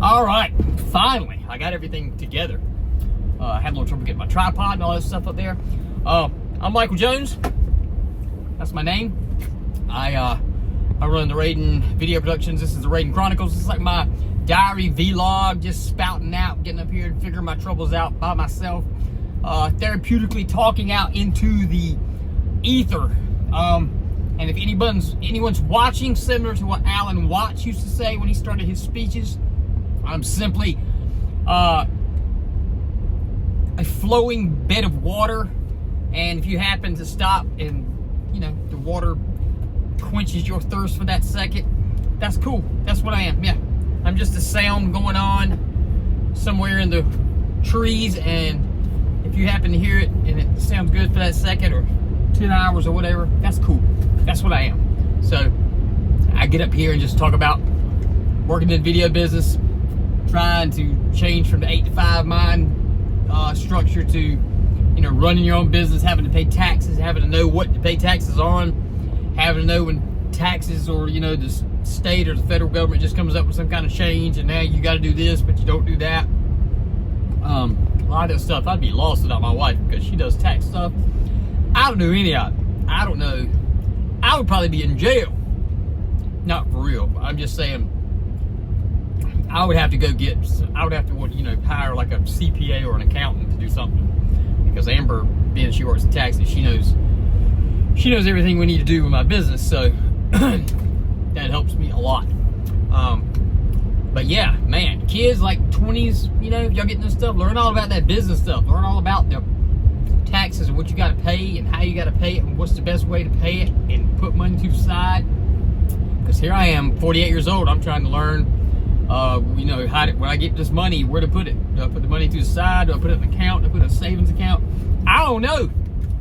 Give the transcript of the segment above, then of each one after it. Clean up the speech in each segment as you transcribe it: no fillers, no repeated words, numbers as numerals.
All right, finally, I got everything together. I had a little trouble getting my tripod and all that stuff up there. I'm Michael Jones. That's my name. I run the Rayden Video Productions. This is the Rayden Chronicles. This is like my diary vlog, just spouting out, getting up here and figuring my troubles out by myself. Therapeutically talking out into the ether. And if anyone's watching, similar to what Alan Watts used to say when he started his speeches, I'm simply a flowing bed of water, and if you happen to stop and, you know, the water quenches your thirst for that second, that's cool. That's what I am. Yeah, I'm just a sound going on somewhere in the trees, and if you happen to hear it and it sounds good for that second or 10 hours or whatever, that's cool. That's what I am. So I get up here and just talk about working in the video business, trying to change from the 8 to 5 mind structure to, you know, running your own business, having to pay taxes, having to know what to pay taxes on, having to know when taxes or, you know, the state or the federal government just comes up with some kind of change and now you got to do this but you don't do that. A lot of that stuff, I'd be lost without my wife because she does tax stuff. I don't do any of it. I don't know. I would probably be in jail. Not for real. I'm just saying, I would have to you know, hire like a CPA or an accountant to do something. Because Amber, being she works in taxes, she knows everything we need to do with my business. So that helps me a lot. But yeah, man, kids like 20s, you know, y'all getting this stuff, learn all about that business stuff. Learn all about the taxes and what you got to pay and how you got to pay it and what's the best way to pay it and put money to the side. Because here I am, 48 years old, I'm trying to learn, you know, when I get this money, where to put it. Do I put the money to the side? Do I put it in an account? Do I put it in a savings account? I don't know.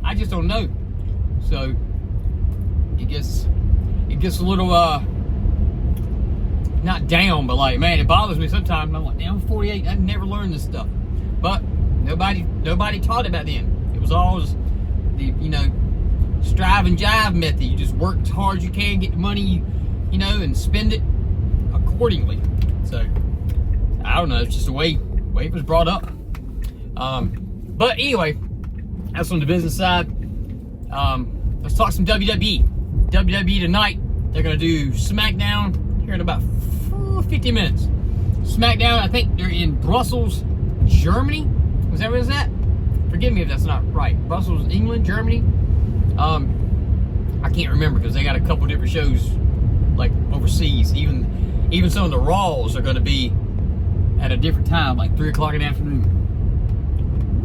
I just don't know. So it gets a little, not down, but like, man, it bothers me sometimes. I'm like, damn, I'm 48, I've never learned this stuff. But nobody taught it back then. It was always the, you know, strive and jive method. You just work as hard as you can, get the money, you know, and spend it accordingly. So I don't know, it's just the way it was brought up. But anyway, that's on the business side. Let's talk some WWE. WWE tonight, they're gonna do SmackDown here in about 50 minutes. SmackDown, I think they're in Brussels, Germany. Was that where it's at? Forgive me if that's not right. Brussels, England, Germany. I can't remember because they got a couple different shows like overseas. Even some of the Raws are going to be at a different time, like 3 o'clock in the afternoon.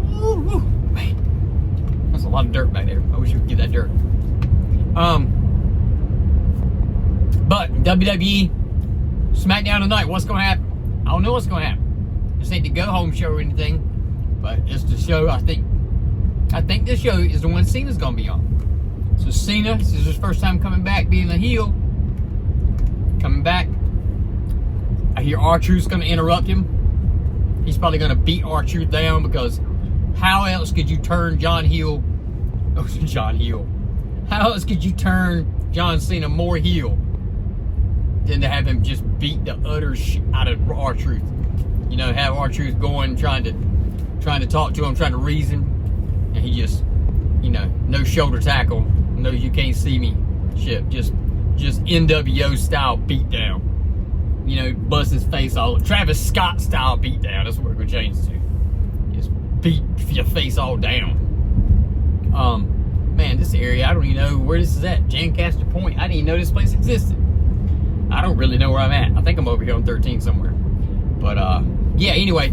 Woo, woo, man, that's a lot of dirt back there. I wish we could get that dirt. But WWE SmackDown tonight. What's going to happen? I don't know what's going to happen. This ain't the go home show or anything. But it's the show, I think this show is the one Cena's gonna be on. So Cena, this is his first time coming back, being a heel. Coming back. I hear R-Truth's gonna interrupt him. He's probably gonna beat R-Truth down because how else could you turn John heel? How else could you turn John Cena more heel than to have him just beat the utter shit out of R-Truth? You know, have R-Truth going, trying to talk to him, trying to reason, and he just, you know, no shoulder tackle, no you can't see me shit, just NWO style beatdown. You know, bust his face all, Travis Scott style beatdown. That's what we're gonna change to. Just beat your face all down. Man, this area, I don't even know where this is at. Jancaster Point. I didn't even know this place existed. I don't really know where I'm at. I think I'm over here on 13 somewhere. But yeah, anyway,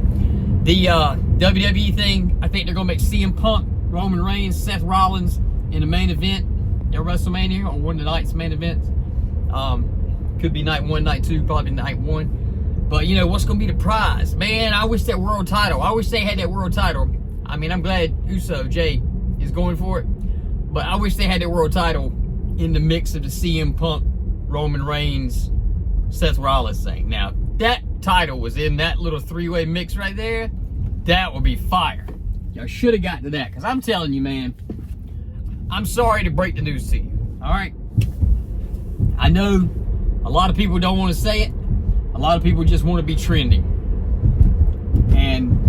the WWE thing, I think they're going to make CM Punk, Roman Reigns, Seth Rollins in the main event at WrestleMania, or one of the night's main events. Could be night 1, night 2, probably night 1. But, you know, what's going to be the prize? Man, I wish that world title. I wish they had that world title. I mean, I'm glad Jay is going for it. But I wish they had that world title in the mix of the CM Punk, Roman Reigns, Seth Rollins thing. Now, that title was in that little 3-way mix right there. That would be fire. Y'all should have gotten to that. Because I'm telling you, man, I'm sorry to break the news to you. All right? I know a lot of people don't want to say it. A lot of people just want to be trending. And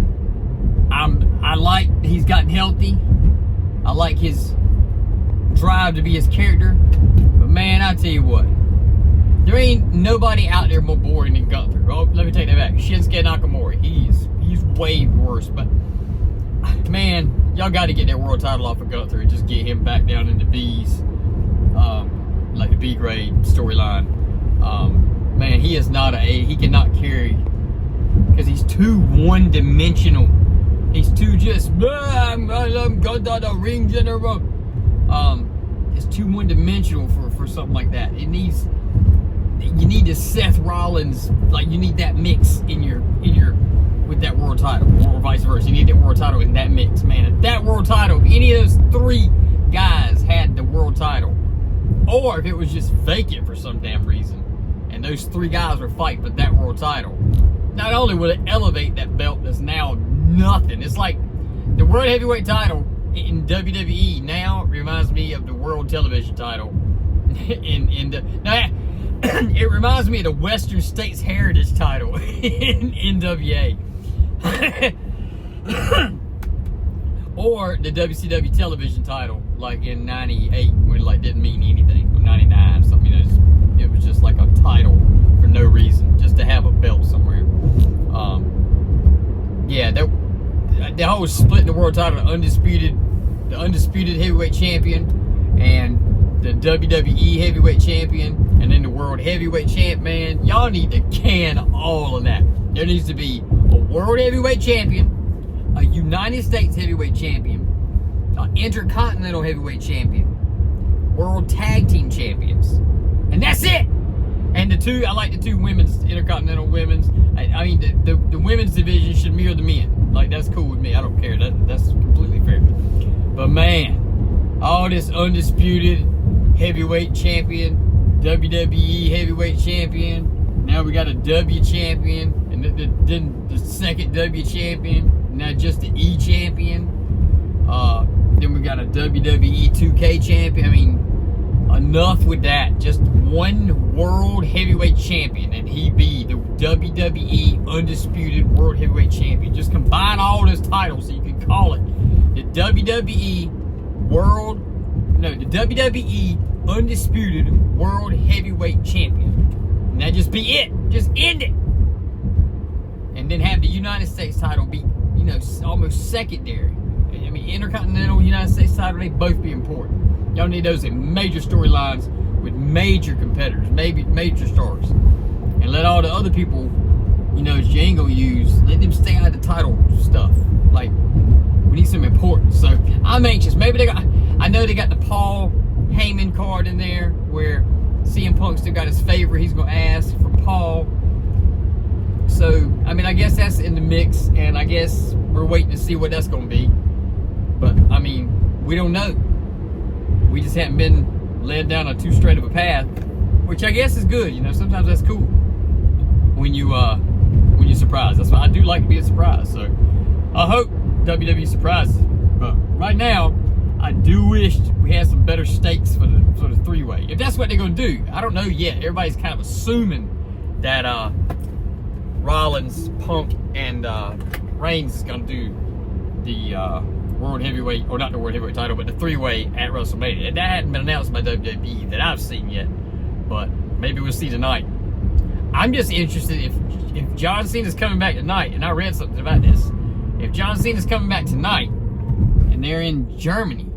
I like he's gotten healthy. I like his drive to be his character. But man, I tell you what, there ain't nobody out there more boring than Gunther. Oh, let me take that back. Shinsuke Nakamura. He's way worse. But man, y'all got to get that world title off of Gunther and just get him back down into B's, like the B grade storyline. Man, he is not he cannot carry, because he's too one-dimensional. He's too just, I'm Gunther, the ring general. It's too one-dimensional for something like that. You need the Seth Rollins, like you need that mix in your with that world title, or vice versa. You need that world title in that mix, man. If that world title, if any of those three guys had the world title, or if it was just vacant for some damn reason, and those three guys were fighting for that world title, not only will it elevate that belt that's now nothing. It's like the world heavyweight title in WWE now reminds me of the world television title it reminds me of the Western States Heritage title in NWA. Or the WCW television title, like in '98, when it like didn't mean anything, or '99, something. It was just like a title for no reason, just to have a belt somewhere. Yeah, the whole splitting the world title, the undisputed heavyweight champion, and the WWE heavyweight champion, and then the world heavyweight champ. Man, y'all need to can all of that. There needs to be a world heavyweight champion, a United States heavyweight champion, an intercontinental heavyweight champion, world tag team champions, and that's it. And I like the two women's, intercontinental women's. I mean, the women's division should mirror the men. Like, that's cool with me. I don't care. That's completely fair. But man, all this undisputed heavyweight champion, WWE heavyweight champion. Now we got a W champion, and then the second W champion. Now just the E champion. Then we got a WWE 2K champion. I mean, enough with that. Just one world heavyweight champion, and he be the WWE undisputed world heavyweight champion. Just combine all those titles so you can call it the WWE undisputed world heavyweight champion. And that just be it. Just end it. And then have the United States title be, almost secondary. I mean, Intercontinental, United States title, they both be important. Y'all need those in major storylines with major competitors, maybe major stars. And let all the other people, that you ain't gonna use, let them stay out of the title stuff. Like, we need some importance. So I'm anxious. Maybe I know they got the Paul Heyman card in there where CM Punk still got his favor. He's gonna ask for Paul. So, I mean, I guess that's in the mix, and I guess we're waiting to see what that's gonna be. But, I mean, we don't know. We just haven't been led down a too straight of a path, which I guess is good. Sometimes that's cool when you're surprised. That's why I do like to be a surprise. So I hope WWE surprises. But right now, I do wish we had some better stakes for the three-way. If that's what they're gonna do, I don't know yet. Everybody's kind of assuming that Rollins, Punk, and Reigns is gonna do the world heavyweight, or not the world heavyweight title, but the three-way at WrestleMania. And that hadn't been announced by WWE that I've seen yet, but maybe we'll see tonight. I'm just interested if John Cena's coming back tonight, and I read something about this. If John Cena's coming back tonight, and they're in Germany,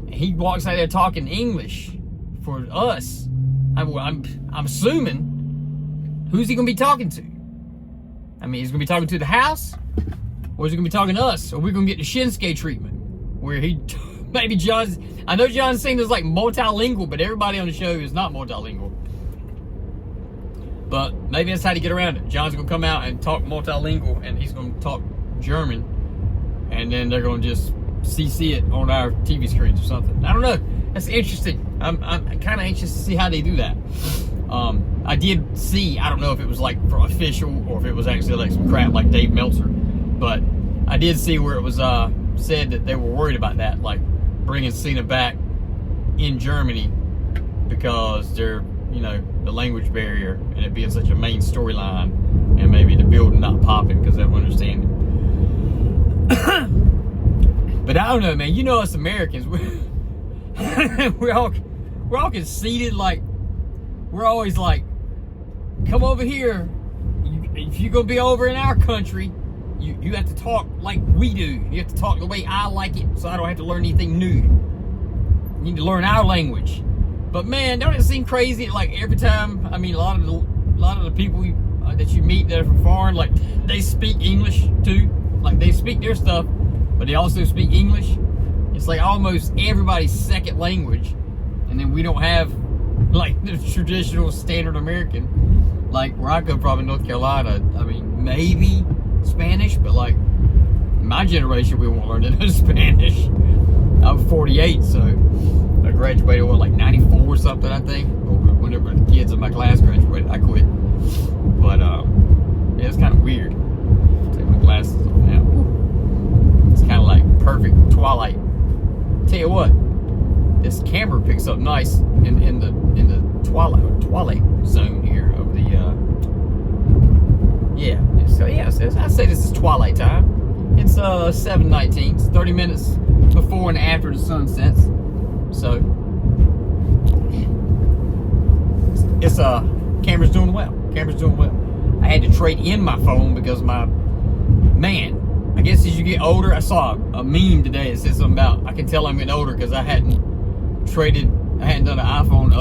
and he walks out there talking English for us, I'm assuming, who's he gonna be talking to? I mean, he's gonna be talking to the house, or is he gonna be talking to us? Or we're gonna get the Shinsuke treatment, where maybe I know John Cena's like multilingual, but everybody on the show is not multilingual. But maybe that's how to get around it. John's gonna come out and talk multilingual, and he's gonna talk German, and then they're gonna just CC it on our TV screens or something. I don't know. That's interesting. I'm kind of anxious to see how they do that. I did see, I don't know if it was like for official or if it was actually like some crap like Dave Meltzer, but I did see where it was said that they were worried about that, like bringing Cena back in Germany because they're you know, the language barrier and it being such a main storyline, and maybe the building not popping because they don't understand it. But I don't know, man. You know, us Americans, we're all conceited. Like, we're always like, come over here. If you're gonna be over in our country, you have to talk like we do. You have to talk the way I like it, so I don't have to learn anything new. You need to learn our language. But man, don't it seem crazy? Like every time, I mean, a lot of the people that you meet that are from foreign, like they speak English too. Like they speak their stuff, but they also speak English. It's like almost everybody's second language, and then we don't have like the traditional standard American. Like where I come from in North Carolina, I mean, maybe Spanish, but like my generation, we won't learn to know Spanish. I'm 48, so I graduated like 94 or something, I think. Or whenever the kids in my class graduated, I quit. But yeah, it's kind of weird. Take my glasses off now. It's kind of like perfect twilight. Tell you what, this camera picks up nice in the twilight zone here of the yeah. So yeah, I say this is twilight time. It's 7:19. It's 30 minutes before and after the sun sets. So it's camera's doing well. Camera's doing well. I had to trade in my phone because I guess as you get older, I saw a meme today that said something about I can tell I'm getting older because I hadn't done an iPhone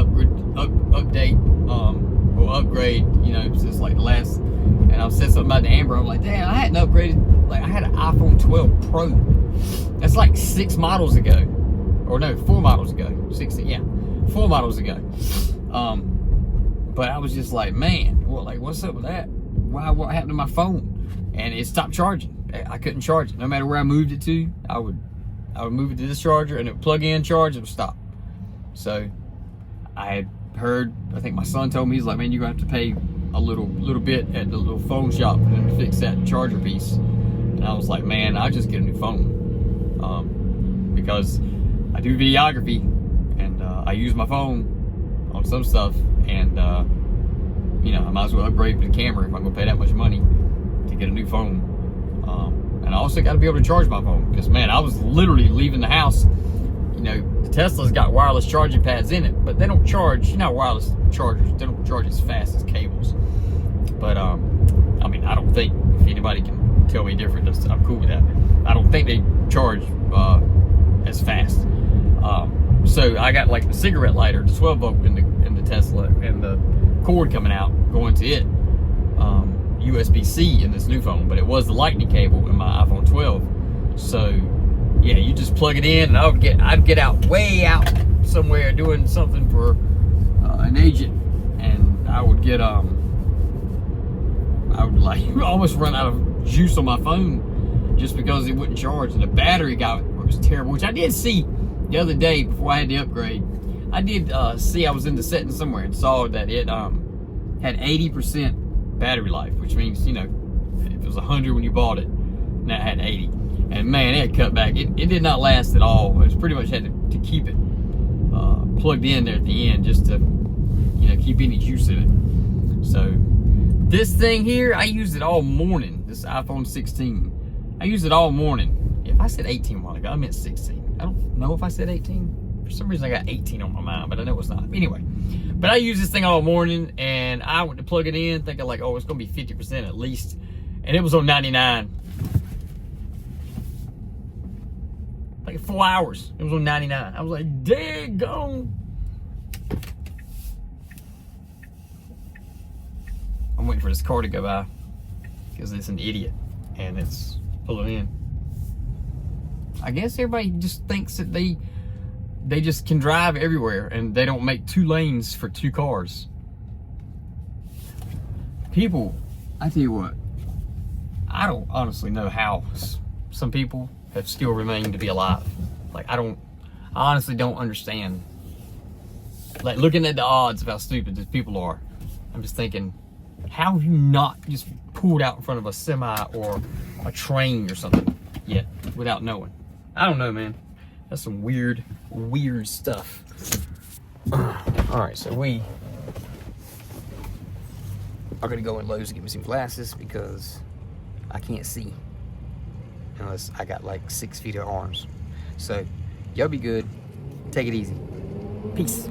upgrade, you know, since like the last. And I said something about the Amber. I'm like, damn, I hadn't upgraded. Like I had an iPhone 12 Pro. That's like 6 models ago, or no, 4 models ago. 16, yeah, 4 models ago. But I was just like, man, what's up with that? What happened to my phone? And it stopped charging. I couldn't charge it. No matter where I moved it to, I would move it to this charger and it would plug in, charge, it would stop. So I had heard, I think my son told me, he's like, man, you're gonna have to pay a little bit at the little phone shop for them to fix that charger piece. And I was like, man, I'll just get a new phone. Because I do videography and I use my phone on some stuff, and you know, I might as well upgrade the camera if I'm gonna pay that much money to get a new phone. And I also got to be able to charge my phone because, man, I was literally leaving the house. You know, the Tesla's got wireless charging pads in it, but they don't charge. You know, wireless chargers, they don't charge as fast as cables. But I mean, I don't think, if anybody can tell me different, I'm cool with that. I don't think they charge as fast. So I got like the cigarette lighter, the 12 volt in the Tesla, and the cord coming out going to it. USB-C in this new phone, but it was the lightning cable in my iPhone 12. So yeah, you just plug it in, and I'd get out way out somewhere doing something for an agent, and I would get I would like almost run out of juice on my phone just because it wouldn't charge, and the battery was terrible. Which I did see the other day before I had the upgrade. I did see, I was in the settings somewhere and saw that it had 80% battery life, which means, you know, if it was 100 when you bought it, now it had 80. And man, it had cut back. It did not last at all. It was pretty much had to keep it plugged in there at the end just to, you know, keep any juice in it. So this thing here, I used it all morning. This iPhone 16, I used it all morning. If I said 18 a while ago, I meant 16. I don't know if I said 18. For some reason, I got 18 on my mind, but I know it's not. Anyway, but I used this thing all morning, and I went to plug it in thinking like, oh, it's gonna be 50% at least, and it was on 99. Like 4 hours, it was on 99. I was like, daggone. I'm waiting for this car to go by because it's an idiot and it's pulling in. I guess everybody just thinks that they just can drive everywhere and they don't make 2 lanes for 2 cars. People, I tell you what, I don't honestly know how some people have still remained to be alive. Like, I honestly don't understand. Like, looking at the odds of how stupid these people are, I'm just thinking, how have you not just pulled out in front of a semi or a train or something yet without knowing? I don't know, man. That's some weird stuff. All right, so we I'm gonna go in Lowe's to get me some glasses because I can't see unless I got like 6 feet of arms. So y'all be good. Take it easy. Peace.